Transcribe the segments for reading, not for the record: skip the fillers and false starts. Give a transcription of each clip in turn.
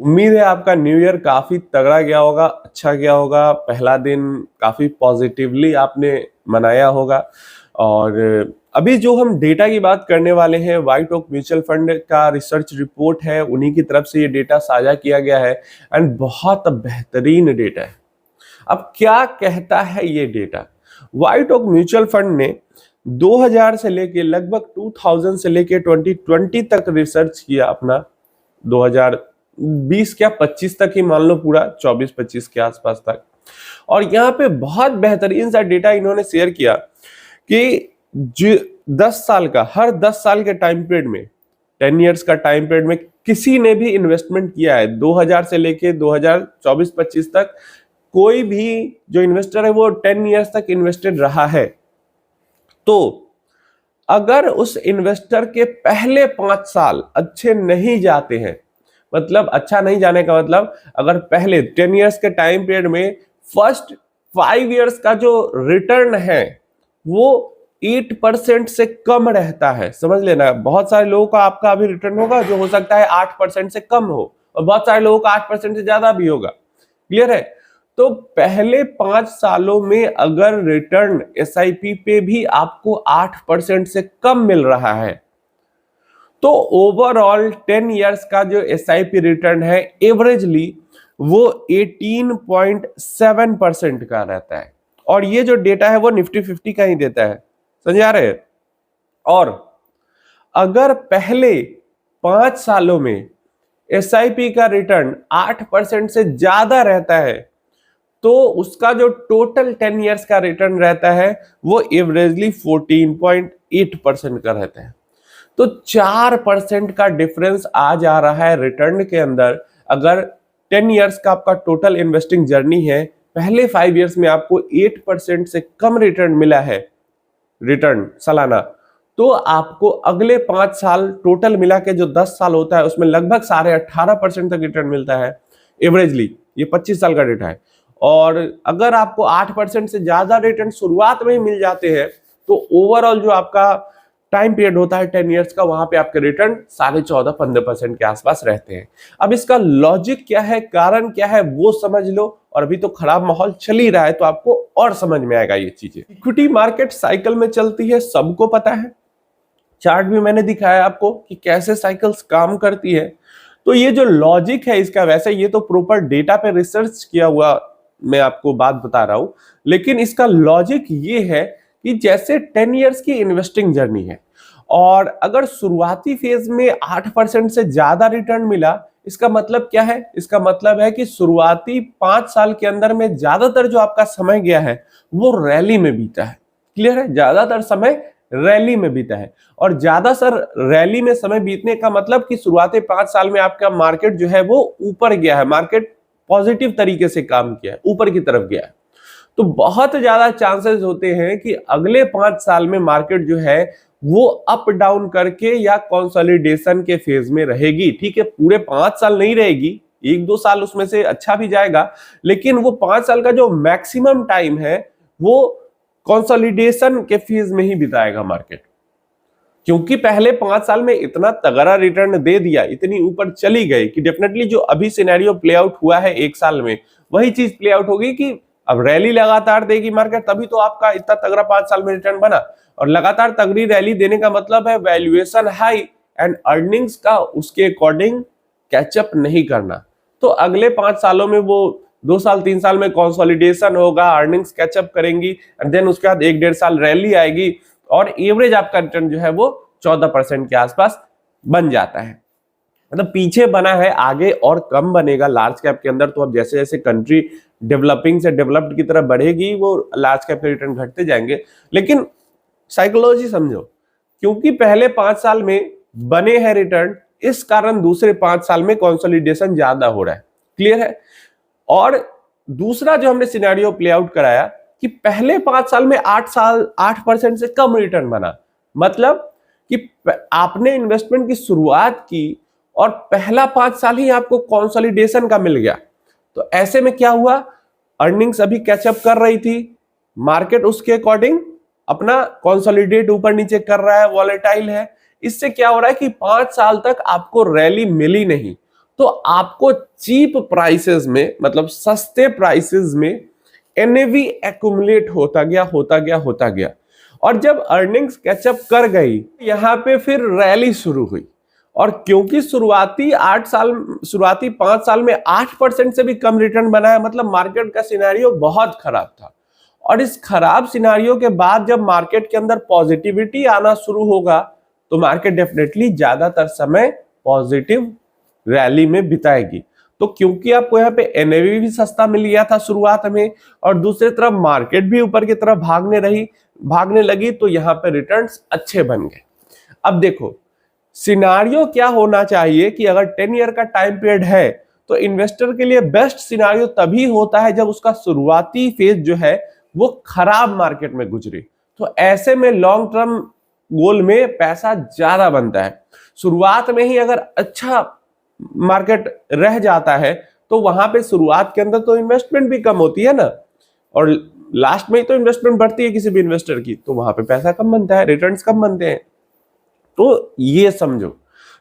उम्मीद है आपका न्यू ईयर काफी तगड़ा गया होगा, अच्छा गया होगा। पहला दिन काफी पॉजिटिवली आपने मनाया होगा। और अभी जो हम डेटा की बात करने वाले हैं, व्हाइट ओक म्यूचुअल फंड का रिसर्च रिपोर्ट है, उन्हीं की तरफ से ये डेटा साझा किया गया है एंड बहुत बेहतरीन डेटा है। अब क्या कहता है ये data? White Oak Mutual Fund ने 2000 से लेके लगभग 2000 से लेके 2020 तक रिसर्च किया अपना। 2020 क्या 25 तक ही मान लो, पूरा 24-25 के आसपास तक। और यहाँ पे बहुत बेहतरीन सा डेटा इन्होंने शेयर किया कि जो 10 साल का, हर 10 साल के टाइम पीरियड में, 10 इयर्स का टाइम पीरियड में किसी ने भी इन्वेस्टमेंट किया है 2000 से लेके 2024-25 तक, कोई भी जो इन्वेस्टर है वो 10 इयर्स तक इन्वेस्टेड रहा है, तो अगर उस इन्वेस्टर के पहले 5 साल अच्छे नहीं जाते हैं, मतलब अच्छा नहीं जाने का मतलब, अगर पहले 10 इयर्स के टाइम पीरियड में फर्स्ट 5 इयर्स का जो रिटर्न है वो 8% से कम रहता है, समझ लेना। बहुत सारे लोगों का आपका अभी रिटर्न होगा जो हो सकता है 8% से कम हो, और बहुत सारे लोगों का 8% से ज्यादा भी होगा। क्लियर है? तो पहले 5 सालों में अगर रिटर्न एसआईपी पे भी आपको 8% से कम मिल रहा है, तो ओवरऑल 10 इयर्स का जो एसआईपी रिटर्न है एवरेजली वो 18.7% का रहता है। और ये जो डेटा है वो निफ्टी 50 का ही देता है, समझ आ रहे हैं? और अगर पहले 5 सालों में एसआईपी का रिटर्न 8% से ज्यादा रहता है, तो उसका जो टोटल 10 इयर्स का रिटर्न रहता है वो एवरेजली 14.8% का रहता है। तो 4% का डिफरेंस आ जा रहा है रिटर्न के अंदर। अगर 10 इयर्स का आपका टोटल इन्वेस्टिंग जर्नी है, पहले 5 इयर्स में आपको 8% से कम रिटर्न मिला है, रिटर्न सालाना, तो आपको अगले 5 साल टोटल मिला के जो 10 साल होता है उसमें लगभग 18.5% तक रिटर्न मिलता है एवरेजली। ये 25 साल का डेटा है। और अगर आपको 8% से ज्यादा रिटर्न शुरुआत में ही मिल जाते हैं, तो ओवरऑल जो आपका टाइम पीरियड होता है 10 इयर्स का, वहां पे आपके रिटर्न 14.5-15% के आसपास रहते हैं। अब इसका लॉजिक क्या है, कारण क्या है, वो समझ लो। और अभी तो खराब माहौल चल ही रहा है, तो आपको और समझ में आएगा ये चीजें। इक्विटी मार्केट साइकिल में चलती है, सबको पता है। चार्ट भी मैंने दिखाया आपको कि कैसे साइकिल्स काम करती है। तो ये जो लॉजिक है इसका, वैसे ये तो प्रॉपर डेटा पे रिसर्च किया हुआ मैं आपको बात बता रहा हूं, लेकिन इसका लॉजिक ये है कि जैसे 10 इयर्स की इन्वेस्टिंग जर्नी है, और अगर शुरुआती फेज में 8% से ज्यादा रिटर्न मिला, इसका मतलब क्या है? इसका मतलब है कि शुरुआती 5 साल के अंदर में ज्यादातर जो आपका समय गया है वो रैली में बीता है। क्लियर है? ज्यादातर समय रैली में बीता है। और ज्यादातर रैली में समय बीतने का मतलब कि शुरुआती 5 साल में आपका मार्केट जो है वो ऊपर गया है, मार्केट पॉजिटिव तरीके से काम किया है, ऊपर की तरफ गया है। तो बहुत ज्यादा चांसेस होते हैं कि अगले 5 साल में मार्केट जो है वो अप डाउन करके या कंसोलिडेशन के फेज में रहेगी। ठीक है, पूरे 5 साल नहीं रहेगी, 1-2 साल उसमें से अच्छा भी जाएगा, लेकिन वो 5 साल का जो मैक्सिमम टाइम है वो कंसोलिडेशन के फेज में ही बिताएगा मार्केट। क्योंकि पहले 5 साल में इतना तगड़ा रिटर्न दे दिया, इतनी ऊपर चली गई कि डेफिनेटली जो अभी सिनेरियो प्ले आउट हुआ है 1 साल में, वही चीज प्ले आउट होगी कि अब रैली लगातार देगी मार्केट, तभी तो आपका इतना तगड़ा 5 साल में रिटर्न बना। और लगातार तगड़ी रैली देने का मतलब है वैल्यूएशन हाई एंड अर्निंग्स का उसके अकॉर्डिंग कैचअप नहीं करना। तो अगले 5 सालों में वो 2 साल 3 साल में कंसोलिडेशन होगा, अर्निंग्स कैचअप करेंगी, एंड देन उसके बाद 1-1.5 साल रैली आएगी, और एवरेज आपका रिटर्न जो है वो 14% के आसपास बन जाता है। मतलब पीछे बना है, आगे और कम बनेगा लार्ज कैप के अंदर। तो अब जैसे जैसे कंट्री डेवलपिंग से डेवलप्ड की तरफ बढ़ेगी, वो लार्ज कैप के रिटर्न घटते जाएंगे। लेकिन साइकोलॉजी समझो, क्योंकि पहले 5 साल में बने हैं रिटर्न, इस कारण दूसरे 5 साल में कंसोलिडेशन ज्यादा हो रहा है। क्लियर है? और दूसरा जो हमने सिनेरियो प्ले आउट कराया कि पहले 5 साल में 8% से कम रिटर्न बना, मतलब कि आपने इन्वेस्टमेंट की शुरुआत की और पहला 5 साल ही आपको कंसोलिडेशन का मिल गया। तो ऐसे में क्या हुआ? अर्निंग्स अभी कैचअप कर रही थी, मार्केट उसके अकॉर्डिंग अपना कंसोलिडेट ऊपर नीचे कर रहा है, वॉलेटाइल है। इससे क्या हो रहा है कि 5 साल तक आपको रैली मिली नहीं, तो आपको चीप प्राइसेस में, मतलब सस्ते प्राइसेस में एनएवी एक्यूमुलेट होता गया। और जब अर्निंग्स कैचअप कर गई, यहां पे फिर रैली शुरू हुई। और क्योंकि शुरुआती 5 साल में 8% से भी कम रिटर्न बना है, मतलब मार्केट का सिनेरियो बहुत खराब था। और इस खराब सिनेरियो के बाद जब मार्केट के अंदर पॉजिटिविटी आना शुरू होगा, तो मार्केट डेफिनेटली ज्यादातर समय पॉजिटिव रैली में बिताएगी। तो क्योंकि आपको यहाँ पे एनएवी भी सस्ता मिल गया था शुरुआत में, और दूसरी तरफ मार्केट भी ऊपर की तरफ भागने लगी, तो यहाँ पे रिटर्न्स अच्छे बन गए। अब देखो सिनारियो क्या होना चाहिए कि अगर 10 ईयर का टाइम पीरियड है, तो इन्वेस्टर के लिए बेस्ट सिनारियो तभी होता है जब उसका शुरुआती फेज जो है वो खराब मार्केट में गुजरे। तो ऐसे में लॉन्ग टर्म गोल में पैसा ज्यादा बनता है। शुरुआत में ही अगर अच्छा मार्केट रह जाता है, तो वहां पे शुरुआत के अंदर तो इन्वेस्टमेंट भी कम होती है ना, और लास्ट में ही तो इन्वेस्टमेंट बढ़ती है किसी भी इन्वेस्टर की, तो वहां पे पैसा कम बनता है, रिटर्न्स कम बनते हैं। तो ये समझो।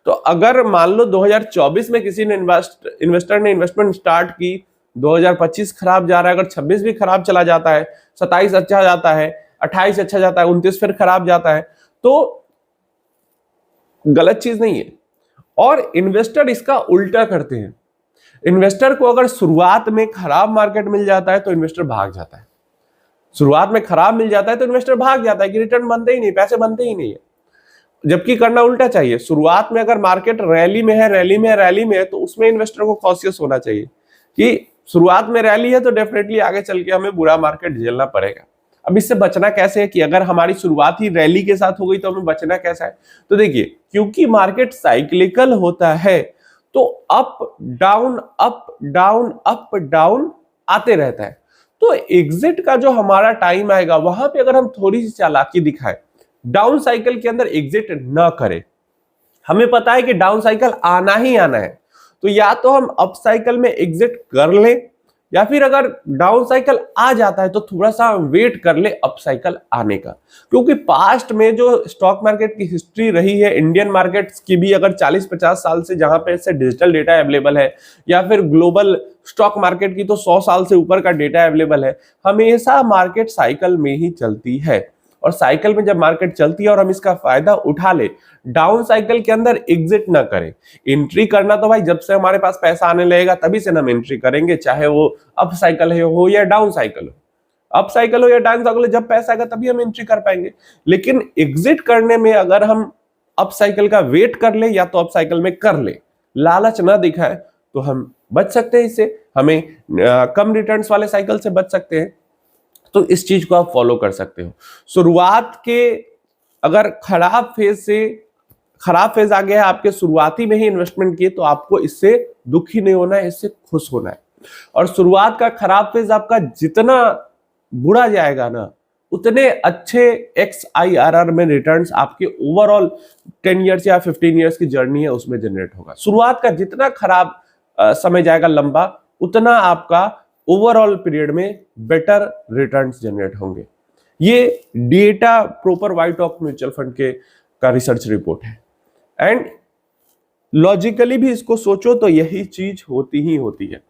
तो अगर मान लो 2024 में किसी ने इन्वेस्टर ने इन्वेस्टमेंट स्टार्ट की, 2025 खराब जा रहा है, अगर 26 भी खराब चला जाता है, 27 अच्छा जाता है, 28 अच्छा जाता है, 29 फिर खराब जाता है, तो गलत चीज नहीं है। और इन्वेस्टर इसका उल्टा करते हैं। इन्वेस्टर को अगर शुरुआत में खराब मार्केट मिल जाता है तो इन्वेस्टर भाग जाता है। शुरुआत में खराब मिल जाता है तो इन्वेस्टर भाग जाता है कि रिटर्न बनते ही नहीं, पैसे बनते ही नहीं है। जबकि करना उल्टा चाहिए। शुरुआत में अगर मार्केट रैली में है, तो उसमें इन्वेस्टर को कॉशियस होना चाहिए कि शुरुआत में रैली है तो डेफिनेटली आगे चल के हमें बुरा मार्केट झेलना पड़ेगा। अब इससे बचना कैसे है कि अगर हमारी शुरुआत ही रैली के साथ हो गई तो हमें बचना कैसा है? तो देखिए, क्योंकि मार्केट साइक्लिकल होता है, तो अप डाउन आते रहता है। तो एग्जिट का जो हमारा टाइम आएगा, वहां पे अगर हम थोड़ी सी चालाकी दिखाएं, डाउन साइकिल के अंदर एग्जिट ना करें। हमें पता है कि डाउन साइकिल आना ही आना है, तो या तो हम अप साइकिल में एग्जिट कर लें, या फिर अगर डाउन साइकिल आ जाता है तो थोड़ा सा वेट कर ले अप साइकिल आने का। क्योंकि पास्ट में जो स्टॉक मार्केट की हिस्ट्री रही है, इंडियन मार्केट्स की भी, अगर 40-50 साल से जहां पे से डिजिटल डेटा अवेलेबल है, या फिर ग्लोबल स्टॉक मार्केट की तो 100 साल से ऊपर का डेटा अवेलेबल है, हमेशा मार्केट साइकिल में ही चलती है। और साइकिल में जब मार्केट चलती है और हम इसका फायदा उठा ले, डाउन साइकिल के अंदर एग्जिट ना करें। एंट्री करना तो भाई जब से हमारे पास पैसा आने लगेगा तभी से हम एंट्री करेंगे, चाहे वो अप साइकिल हो या डाउन साइकिल हो। अप साइकिल हो या डाउन साइकिल हो, जब पैसा आएगा तभी हम एंट्री कर पाएंगे। लेकिन एग्जिट करने में अगर हम अप साइकिल का वेट कर ले या तो अप साइकिल में कर ले, लालच ना दिखाए, तो हम बच सकते हैं इससे, हमें कम रिटर्न्स वाले साइकिल से बच सकते हैं। तो इस चीज को आप फॉलो कर सकते हो। शुरुआत के अगर खराब फेज आ गया है, आपके शुरुआती में ही इन्वेस्टमेंट किए, तो आपको इससे दुखी नहीं होना है, इससे खुश होना है। और शुरुआत का खराब फेज आपका जितना बुरा जाएगा ना, उतने अच्छे XIRR में रिटर्न्स आपके ओवरऑल 10 ईयर्स या 15 ईयर्स की जर्नी है उसमें जनरेट होगा। शुरुआत का जितना खराब समय जाएगा लंबा, उतना आपका ओवरऑल पीरियड में बेटर रिटर्न्स जनरेट होंगे। ये डेटा प्रॉपर व्हाइट ऑक म्यूचुअल फंड का रिसर्च रिपोर्ट है। एंड लॉजिकली भी इसको सोचो तो यही चीज होती ही होती है।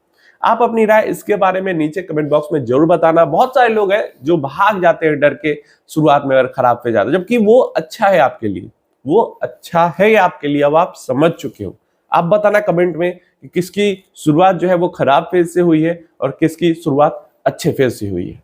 आप अपनी राय इसके बारे में नीचे कमेंट बॉक्स में जरूर बताना। बहुत सारे लोग हैं जो भाग जाते हैं डर के शुरुआत में अगर खराब पे जाता, जबकि वो अच्छा है आपके लिए, अब आप समझ चुके हो। आप बताना कमेंट में कि किसकी शुरुआत जो है वो खराब फेज से हुई है और किसकी शुरुआत अच्छे फेज से हुई है।